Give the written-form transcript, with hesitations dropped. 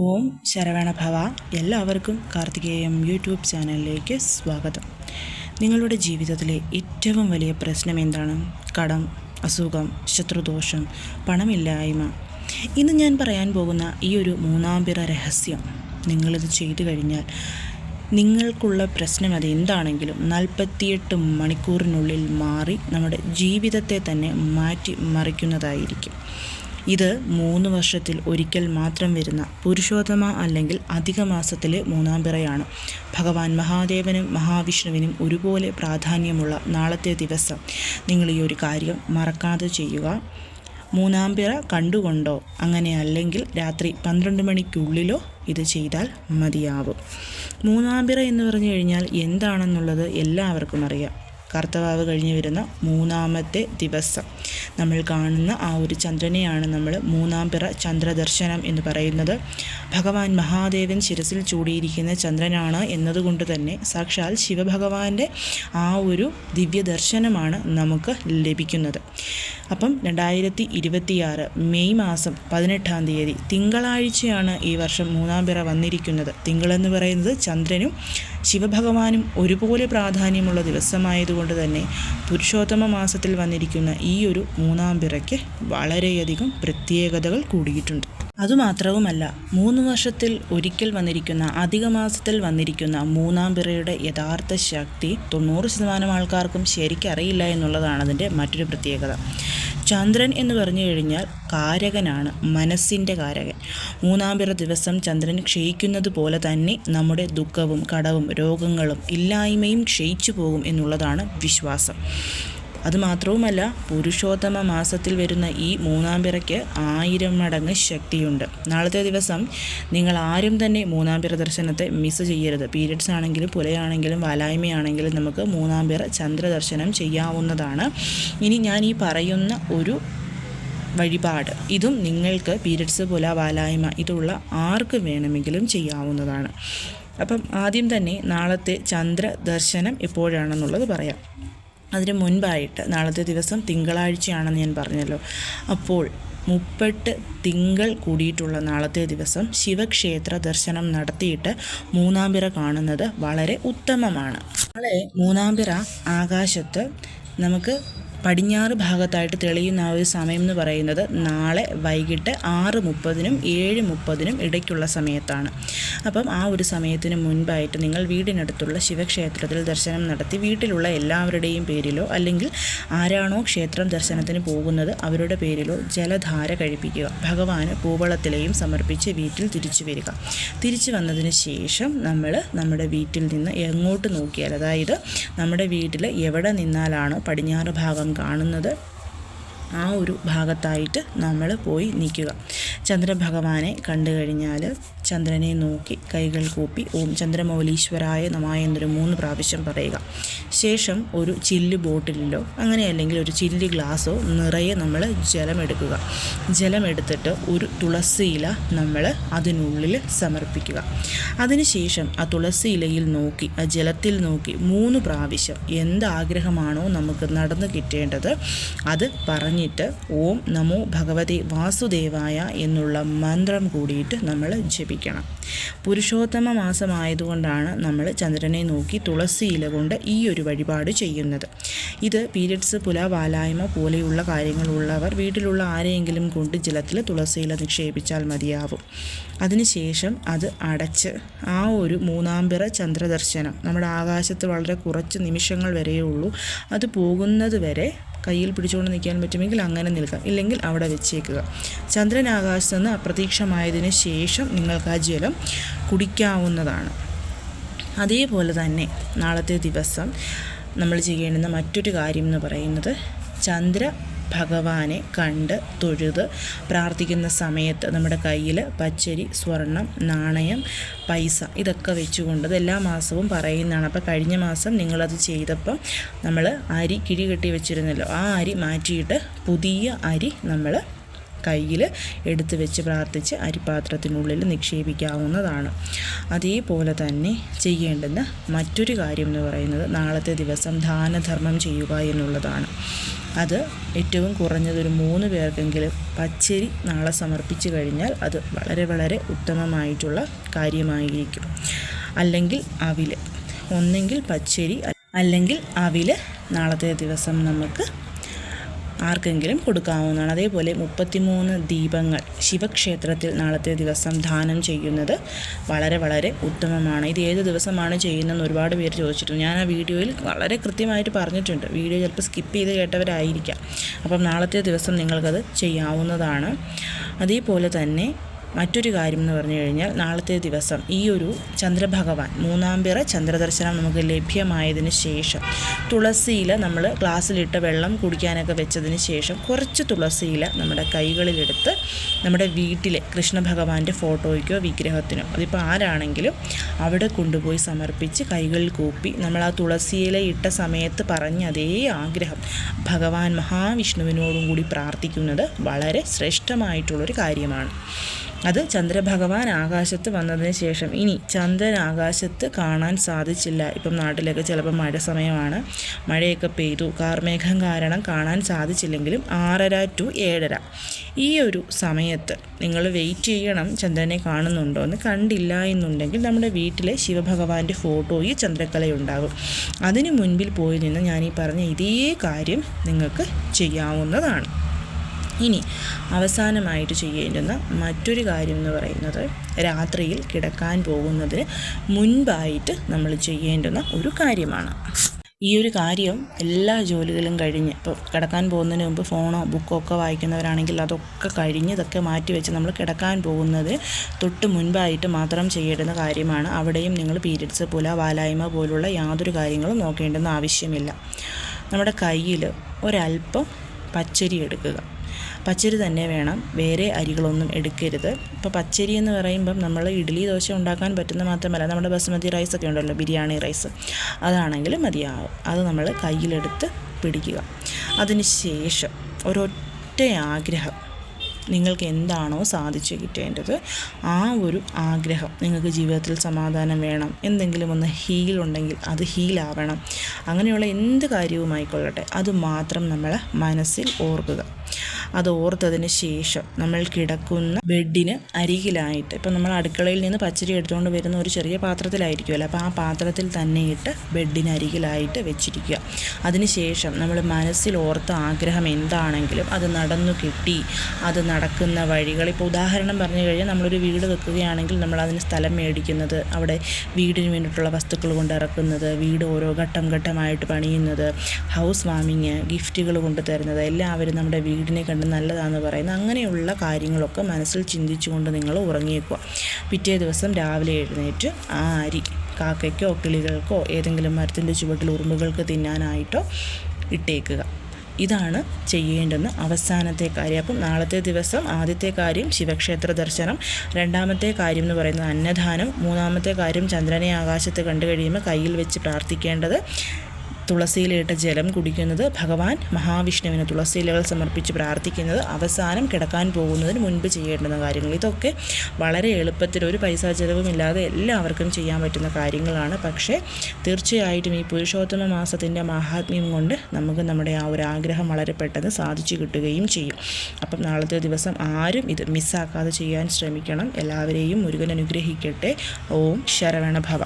ഓം ശരവണ ഭവ. എല്ലാവർക്കും കാർത്തികേയം യൂട്യൂബ് ചാനലിലേക്ക് സ്വാഗതം. നിങ്ങളുടെ ജീവിതത്തിലെ ഏറ്റവും വലിയ പ്രശ്നം എന്താണ്? കടം, അസുഖം, ശത്രുദോഷം, പണമില്ലായ്മ. ഇന്ന് ഞാൻ പറയാൻ പോകുന്ന ഈ ഒരു മൂന്നാംപിറ രഹസ്യം നിങ്ങളിത് ചെയ്തു കഴിഞ്ഞാൽ നിങ്ങൾക്കുള്ള പ്രശ്നം അതെന്താണെങ്കിലും 48 മണിക്കൂറിനുള്ളിൽ മാറി നമ്മുടെ ജീവിതത്തെ തന്നെ മാറ്റി മറിക്കുന്നതായിരിക്കും. ഇത് 3 വർഷത്തിൽ ഒരിക്കൽ മാത്രം വരുന്ന പുരുഷോത്തമ അല്ലെങ്കിൽ അധിക മാസത്തിലെ മൂന്നാംപിറയാണ്. ഭഗവാൻ മഹാദേവനും മഹാവിഷ്ണുവിനും ഒരുപോലെ പ്രാധാന്യമുള്ള നാളത്തെ ദിവസം നിങ്ങൾ ഈ ഒരു കാര്യം മറക്കാതെ ചെയ്യുക. മൂന്നാംപിറ കണ്ടുകൊണ്ടോ അങ്ങനെ അല്ലെങ്കിൽ രാത്രി 12 മണിക്കുള്ളിലോ ഇത് ചെയ്താൽ മതിയാവും. മൂന്നാംപിറ എന്ന് പറഞ്ഞു കഴിഞ്ഞാൽ എന്താണെന്നുള്ളത് എല്ലാവർക്കും അറിയാം. കർത്തവാവ് കഴിഞ്ഞ് വരുന്ന 3-ാമത്തെ ദിവസം നമ്മൾ കാണുന്ന ആ ഒരു ചന്ദ്രനെയാണ് നമ്മൾ മൂന്നാംപിറ ചന്ദ്രദർശനം എന്ന് പറയുന്നത്. ഭഗവാൻ മഹാദേവൻ ശിരസിൽ ചൂടിയിരിക്കുന്ന ചന്ദ്രനാണ് എന്നതുകൊണ്ട് തന്നെ സാക്ഷാൽ ശിവഭഗവാന്റെ ആ ഒരു ദിവ്യ ദർശനമാണ് നമുക്ക് ലഭിക്കുന്നത്. അപ്പം 2026 മെയ് മാസം 18-ാം തീയതി തിങ്കളാഴ്ചയാണ് ഈ വർഷം മൂന്നാംപിറ വന്നിരിക്കുന്നത്. തിങ്കളെന്ന് പറയുന്നത് ചന്ദ്രനും ശിവഭഗവാനും ഒരുപോലെ പ്രാധാന്യമുള്ള ദിവസമായതുകൊണ്ട് തന്നെ പുരുഷോത്തമ മാസത്തിൽ വന്നിരിക്കുന്ന ഈ ഒരു മൂന്നാംപിറയ്ക്ക് വളരെയധികം പ്രത്യേകതകൾ കൂടിയിട്ടുണ്ട്. അതുമാത്രവുമല്ല, 3 വർഷത്തിൽ ഒരിക്കൽ വന്നിരിക്കുന്ന അധിക മാസത്തിൽ വന്നിരിക്കുന്ന മൂന്നാംപിറയുടെ യഥാർത്ഥ ശക്തി 90% ആൾക്കാർക്കും ശരിക്കറിയില്ല എന്നുള്ളതാണ് അതിൻ്റെ മറ്റൊരു പ്രത്യേകത. ചന്ദ്രൻ എന്ന് പറഞ്ഞു കഴിഞ്ഞാൽ കാരകനാണ്, മനസ്സിൻ്റെ കാരകൻ. മൂന്നാംപിറ ദിവസം ചന്ദ്രൻ ക്ഷയിക്കുന്നത് പോലെ തന്നെ നമ്മുടെ ദുഃഖവും കടവും രോഗങ്ങളും ഇല്ലായ്മയും ക്ഷയിച്ചു പോകും എന്നുള്ളതാണ് വിശ്വാസം. അതുമാത്രവുമല്ല, പുരുഷോത്തമ മാസത്തിൽ വരുന്ന ഈ മൂന്നാംപിറയ്ക്ക് 1000 മടങ്ങ് ശക്തിയുണ്ട്. നാളത്തെ ദിവസം നിങ്ങൾ ആരും തന്നെ മൂന്നാംപിറ ദർശനത്തെ മിസ് ചെയ്യരുത്. പീരിയഡ്സ് ആണെങ്കിലും പുലയാണെങ്കിലും വാലായ്മയാണെങ്കിലും നമുക്ക് മൂന്നാംപിറ ചന്ദ്രദർശനം ചെയ്യാവുന്നതാണ്. ഇനി ഞാൻ ഈ പറയുന്ന ഒരു വഴിപാട് ഇതും നിങ്ങൾക്ക് പീരിയഡ്സ് പുല വാലായ്മ ഇതുള്ള ആർക്ക് വേണമെങ്കിലും ചെയ്യാവുന്നതാണ്. അപ്പം ആദ്യം തന്നെ നാളത്തെ ചന്ദ്രദർശനം എപ്പോഴാണെന്നുള്ളത് പറയാം. അതിന് മുൻപായിട്ട് നാളത്തെ ദിവസം തിങ്കളാഴ്ചയാണെന്ന് ഞാൻ പറഞ്ഞല്ലോ. അപ്പോൾ 30 തിങ്കൾ കൂടിയിട്ടുള്ള നാളത്തെ ദിവസം ശിവക്ഷേത്ര ദർശനം നടത്തിയിട്ട് മൂന്നാംപിറ കാണുന്നത് വളരെ ഉത്തമമാണ്. നാളെ മൂന്നാംപിറ ആകാശത്ത് നമുക്ക് പടിഞ്ഞാറ് ഭാഗത്തായിട്ട് തെളിയുന്ന ആ ഒരു സമയം എന്ന് പറയുന്നത് നാളെ വൈകിട്ട് 6:30-നും 7:30-നും ഇടയ്ക്കുള്ള സമയത്താണ്. അപ്പം ആ ഒരു സമയത്തിന് മുൻപായിട്ട് നിങ്ങൾ വീടിനടുത്തുള്ള ശിവക്ഷേത്രത്തിൽ ദർശനം നടത്തി വീട്ടിലുള്ള എല്ലാവരുടെയും പേരിലോ അല്ലെങ്കിൽ ആരാണോ ക്ഷേത്രം ദർശനത്തിന് പോകുന്നത് അവരുടെ പേരിലോ ജലധാര കഴിപ്പിക്കുക. ഭഗവാന് പൂവളത്തിലെയും സമർപ്പിച്ച് വീട്ടിൽ തിരിച്ചു വരിക. തിരിച്ചു വന്നതിന് ശേഷം നമ്മൾ നമ്മുടെ വീട്ടിൽ നിന്ന് എങ്ങോട്ട് നോക്കിയാൽ, അതായത് നമ്മുടെ വീട്ടിൽ എവിടെ നിന്നാലാണോ പടിഞ്ഞാറ് ഭാഗം കാണുന്നത് ആ ഒരു ഭാഗത്തായിട്ട് നമ്മൾ പോയി നിൽക്കുക. ചന്ദ്രഭഗവാനെ കണ്ടു കഴിഞ്ഞാൽ ചന്ദ്രനെ നോക്കി കൈകൾ കൂപ്പി ഓം ചന്ദ്രമൗലീശ്വരായ നമഃ എന്നൊരു 3 പ്രാവശ്യം പറയുക. ശേഷം ഒരു ചില്ല് ബോട്ടിലിലോ അങ്ങനെ അല്ലെങ്കിൽ ഒരു ചില്ല് ഗ്ലാസ്സോ നിറയെ നമ്മൾ ജലമെടുക്കുക. ജലമെടുത്തിട്ട് ഒരു തുളസി ഇല നമ്മൾ അതിനുള്ളിൽ സമർപ്പിക്കുക. അതിനുശേഷം ആ തുളസി ഇലയിൽ നോക്കി ആ ജലത്തിൽ നോക്കി 3 പ്രാവശ്യം എന്താഗ്രഹമാണോ നമുക്ക് നടന്നു കിട്ടേണ്ടത് അത് പറഞ്ഞിട്ട് ഓം നമോ ഭഗവതേ വാസുദേവായ എന്നുള്ള മന്ത്രം കൂടിയിട്ട് നമ്മൾ ജപിക്കണം. പുരുഷോത്തമ മാസമായതുകൊണ്ടാണ് നമ്മൾ ചന്ദ്രനെ നോക്കി തുളസി ഇല കൊണ്ട് ഈ ഒരു വഴിപാട് ചെയ്യുന്നത്. ഇത് പീരിയഡ്സ് പുല വാലായ്മ പോലെയുള്ള കാര്യങ്ങളുള്ളവർ വീട്ടിലുള്ള ആരെയെങ്കിലും കൊണ്ട് ജലത്തിൽ തുളസി ഇല നിക്ഷേപിച്ചാൽ മതിയാവും. അതിനുശേഷം അത് അടച്ച് ആ ഒരു മൂന്നാംപിറ ചന്ദ്രദർശനം നമ്മുടെ ആകാശത്ത് വളരെ കുറച്ച് നിമിഷങ്ങൾ വരെയേ ഉള്ളൂ. അത് പോകുന്നത് വരെ കയ്യിൽ പിടിച്ചുകൊണ്ട് നിൽക്കാൻ പറ്റുമെങ്കിൽ അങ്ങനെ നിൽക്കാം, ഇല്ലെങ്കിൽ അവിടെ വെച്ചേക്കുക. ചന്ദ്രൻ ആകാശത്ത് നിന്ന് അപ്രത്യക്ഷമായതിനു ശേഷം നിങ്ങൾക്ക് ആ ജലം കുടിക്കാവുന്നതാണ്. അതേപോലെ തന്നെ നാളത്തെ ദിവസം നമ്മൾ ചെയ്യേണ്ടുന്ന മറ്റൊരു കാര്യം എന്ന് പറയുന്നത് ഭഗവാനെ കണ്ട് തൊഴുത് പ്രാർത്ഥിക്കുന്ന സമയത്ത് നമ്മുടെ കയ്യിൽ പച്ചരി, സ്വർണം, നാണയം, പൈസ ഇതൊക്കെ വെച്ചുകൊണ്ട് എല്ലാ മാസവും പറയുന്നതാണ്. അപ്പോൾ കഴിഞ്ഞ മാസം നിങ്ങളത് ചെയ്തപ്പം നമ്മൾ അരി കിഴി കെട്ടി വെച്ചിരുന്നല്ലോ, ആ അരി മാറ്റിയിട്ട് പുതിയ അരി നമ്മൾ കയ്യിൽ എടുത്ത് വെച്ച് പ്രാർത്ഥിച്ച് അരിപ്പാത്രത്തിനുള്ളിൽ നിക്ഷേപിക്കാവുന്നതാണ്. അതേപോലെ തന്നെ ചെയ്യേണ്ടുന്ന മറ്റൊരു കാര്യം എന്ന് പറയുന്നത് നാളത്തെ ദിവസം ദാനധർമ്മം ചെയ്യുക എന്നുള്ളതാണ്. അത് ഏറ്റവും കുറഞ്ഞതൊരു 3 പേർക്കെങ്കിലും പച്ചരി നാളെ സമർപ്പിച്ചു കഴിഞ്ഞാൽ അത് വളരെ വളരെ ഉത്തമമായിട്ടുള്ള കാര്യമായിരിക്കും. അല്ലെങ്കിൽ അവിൽ, ഒന്നെങ്കിൽ പച്ചരി അല്ലെങ്കിൽ അവിൽ നാളത്തെ ദിവസം നമുക്ക് ആർക്കെങ്കിലും കൊടുക്കാവുന്നതാണ്. അതേപോലെ 33 ദീപങ്ങൾ ശിവക്ഷേത്രത്തിൽ നാളത്തെ ദിവസം ദാനം ചെയ്യുന്നത് വളരെ വളരെ ഉത്തമമാണ്. ഇത് ഏത് ദിവസമാണ് ചെയ്യുന്നതെന്ന് ഒരുപാട് പേര് ചോദിച്ചിട്ടുണ്ട്. ഞാൻ ആ വീഡിയോയിൽ വളരെ കൃത്യമായിട്ട് പറഞ്ഞിട്ടുണ്ട്. വീഡിയോ ചിലപ്പോൾ സ്കിപ്പ് ചെയ്ത് കേട്ടവരായിരിക്കാം. അപ്പം നാളത്തെ ദിവസം നിങ്ങൾക്കത് ചെയ്യാവുന്നതാണ്. അതേപോലെ തന്നെ മറ്റൊരു കാര്യം എന്ന് പറഞ്ഞു കഴിഞ്ഞാൽ നാളത്തെ ദിവസം ഈ ഒരു ചന്ദ്രഭഗവാൻ 3-ാം പിറ ചന്ദ്രദർശനം നമുക്ക് ലഭ്യമായതിന് ശേഷം തുളസിയില നമ്മൾ ഗ്ലാസ്സിലിട്ട് വെള്ളം കുടിക്കാനൊക്കെ വെച്ചതിന് ശേഷം കുറച്ച് തുളസിയില നമ്മുടെ കൈകളിലെടുത്ത് നമ്മുടെ വീട്ടിലെ കൃഷ്ണ ഭഗവാന്റെ ഫോട്ടോയ്ക്കോ വിഗ്രഹത്തിനോ അതിപ്പോൾ ആരാണെങ്കിലും അവിടെ കൊണ്ടുപോയി സമർപ്പിച്ച് കൈകളിൽ കൂപ്പി നമ്മൾ ആ തുളസിയില ഇട്ട സമയത്ത് പറഞ്ഞ അതേ ആഗ്രഹം ഭഗവാൻ മഹാവിഷ്ണുവിനോടും കൂടി പ്രാർത്ഥിക്കുന്നത് വളരെ ശ്രേഷ്ഠമായിട്ടുള്ളൊരു കാര്യമാണ്. അത് ചന്ദ്രഭഗവാൻ ആകാശത്ത് വന്നതിന് ശേഷം ഇനി ചന്ദ്രൻ ആകാശത്ത് കാണാൻ സാധിച്ചില്ല. ഇപ്പം നാട്ടിലൊക്കെ ചിലപ്പോൾ മഴ സമയമാണ്, മഴയൊക്കെ പെയ്തു, കാർമേഘം കാരണം കാണാൻ സാധിച്ചില്ലെങ്കിലും 6:30 to 7:30 ഈ ഒരു സമയത്ത് നിങ്ങൾ വെയിറ്റ് ചെയ്യണം. ചന്ദ്രനെ കാണുന്നുണ്ടോ എന്ന്. കണ്ടില്ല എന്നുണ്ടെങ്കിൽ നമ്മുടെ വീട്ടിലെ ശിവഭഗവാന്റെ ഫോട്ടോയിൽ ചന്ദ്രക്കലയുണ്ടാകും. അതിന് മുൻപിൽ പോയി നിന്ന് ഞാൻ ഈ പറഞ്ഞ ഇതേ കാര്യം നിങ്ങൾക്ക് ചെയ്യാവുന്നതാണ്. ഇനി അവസാനമായിട്ട് ചെയ്യേണ്ടുന്ന മറ്റൊരു കാര്യം എന്ന് പറയുന്നത് രാത്രിയിൽ കിടക്കാൻ പോകുന്നതിന് മുൻപായിട്ട് നമ്മൾ ചെയ്യേണ്ടുന്ന ഒരു കാര്യമാണ്. ഈ ഒരു കാര്യം എല്ലാ ജോലികളും കഴിഞ്ഞ് ഇപ്പോൾ കിടക്കാൻ പോകുന്നതിന് മുമ്പ് ഫോണോ ബുക്കോ ഒക്കെ വായിക്കുന്നവരാണെങ്കിൽ അതൊക്കെ കഴിഞ്ഞ് ഇതൊക്കെ മാറ്റിവെച്ച് നമ്മൾ കിടക്കാൻ പോകുന്നത് തൊട്ട് മുൻപായിട്ട് മാത്രം ചെയ്യേണ്ടുന്ന കാര്യമാണ്. അവിടെയും നിങ്ങൾ പീരിയഡ്സ് പോലെ വാലായ്മ പോലുള്ള യാതൊരു കാര്യങ്ങളും നോക്കേണ്ടുന്ന ആവശ്യമില്ല. നമ്മുടെ കയ്യിൽ ഒരല്പം പച്ചരി എടുക്കുക. പച്ചരി തന്നെ വേണം, വേറെ അരികളൊന്നും എടുക്കരുത്. ഇപ്പോൾ പച്ചരി എന്ന് പറയുമ്പം നമ്മൾ ഇഡ്ഡലി ദോശ ഉണ്ടാക്കാൻ പറ്റുന്ന മാത്രമല്ല, നമ്മുടെ ബസുമതി റൈസൊക്കെ ഉണ്ടല്ലോ, ബിരിയാണി റൈസ്, അതാണെങ്കിലും മതിയാവും. അത് നമ്മൾ കയ്യിലെടുത്ത് പിടിക്കുക. അതിന് ശേഷം ഒരൊറ്റ ആഗ്രഹം, നിങ്ങൾക്ക് എന്താണോ സാധിച്ചു കിട്ടേണ്ടത് ആ ഒരു ആഗ്രഹം, നിങ്ങൾക്ക് ജീവിതത്തിൽ സമാധാനം വേണം, എന്തെങ്കിലും ഒന്ന് ഹീലുണ്ടെങ്കിൽ അത് ഹീലാവണം, അങ്ങനെയുള്ള എന്ത് കാര്യവുമായിക്കൊള്ളട്ടെ അത് മാത്രം നമ്മൾ മനസ്സിൽ ഓർക്കുക. അത് ഓർത്തതിന് ശേഷം നമ്മൾ കിടക്കുന്ന ബെഡിന് അരികിലായിട്ട്, ഇപ്പം നമ്മൾ അടുക്കളയിൽ നിന്ന് പച്ചരി എടുത്തുകൊണ്ട് വരുന്ന ഒരു ചെറിയ പാത്രത്തിലായിരിക്കുമല്ലോ, അപ്പോൾ ആ പാത്രത്തിൽ തന്നെ ഇട്ട് ബെഡിന് അരികിലായിട്ട് വെച്ചിരിക്കുക. അതിനുശേഷം നമ്മൾ മനസ്സിൽ ഓർത്ത ആഗ്രഹം എന്താണെങ്കിലും അത് നടന്നു കിട്ടി. അത് നടക്കുന്ന വഴികൾ, ഇപ്പോൾ ഉദാഹരണം പറഞ്ഞു കഴിഞ്ഞാൽ നമ്മളൊരു വീട് വെക്കുകയാണെങ്കിൽ നമ്മൾ അതിന് സ്ഥലം മേടിക്കുന്നത്, അവിടെ വീടിന് വേണ്ടിയിട്ടുള്ള വസ്തുക്കൾ കൊണ്ട് ഇറക്കുന്നത്, വീട് ഓരോ ഘട്ടം ഘട്ടമായിട്ട് പണിയുന്നത്, ഹൗസ് വാമിങ്, ഗിഫ്റ്റുകൾ കൊണ്ട് തരുന്നത്, എല്ലാവരും നമ്മുടെ വീടിനെ കണ്ട് നല്ലതാണെന്ന് പറയുന്നത്, അങ്ങനെയുള്ള കാര്യങ്ങളൊക്കെ മനസ്സിൽ ചിന്തിച്ചുകൊണ്ട് നിങ്ങൾ ഉറങ്ങിയേക്കുക. പിറ്റേ ദിവസം രാവിലെ എഴുന്നേറ്റ് ആ അരി കാക്കയ്ക്കോ കിളികൾക്കോ ഏതെങ്കിലും മരത്തിൻ്റെ ചുവട്ടിൽ ഉറുമ്പുകൾക്ക് തിന്നാനായിട്ടോ ഇട്ടേക്കുക. ഇതാണ് ചെയ്യേണ്ടുന്ന അവസാനത്തെ കാര്യം. അപ്പം നാളത്തെ ദിവസം ആദ്യത്തെ കാര്യം ശിവക്ഷേത്ര ദർശനം, രണ്ടാമത്തെ കാര്യം എന്ന് പറയുന്നത് അന്നദാനം, മൂന്നാമത്തെ കാര്യം ചന്ദ്രനെ ആകാശത്ത് കണ്ടു കഴിയുമ്പോൾ കയ്യിൽ വെച്ച് പ്രാർത്ഥിക്കേണ്ടത് തുളസിയിലിട്ട ജലം കുടിക്കുന്നത്, ഭഗവാൻ മഹാവിഷ്ണുവിന് തുളസിയിലകൾ സമർപ്പിച്ച് പ്രാർത്ഥിക്കുന്നത്, അവസാനം കിടക്കാൻ പോകുന്നതിന് മുൻപ് ചെയ്യേണ്ടുന്ന കാര്യങ്ങൾ. ഇതൊക്കെ വളരെ എളുപ്പത്തിൽ ഒരു പൈസ ചിലവുമില്ലാതെ എല്ലാവർക്കും ചെയ്യാൻ പറ്റുന്ന കാര്യങ്ങളാണ്. പക്ഷേ തീർച്ചയായിട്ടും ഈ പുരുഷോത്തമ മാസത്തിൻ്റെ മഹാത്മ്യം കൊണ്ട് നമുക്ക് നമ്മുടെ ആ ഒരു ആഗ്രഹം വളരെ പെട്ടെന്ന് സാധിച്ചു കിട്ടുകയും ചെയ്യും. അപ്പം നാളത്തെ ദിവസം ആരും ഇത് മിസ്സാക്കാതെ ചെയ്യാൻ ശ്രമിക്കണം. എല്ലാവരെയും മുരുകൻ അനുഗ്രഹിക്കട്ടെ. ഓം ശരവണ ഭവ.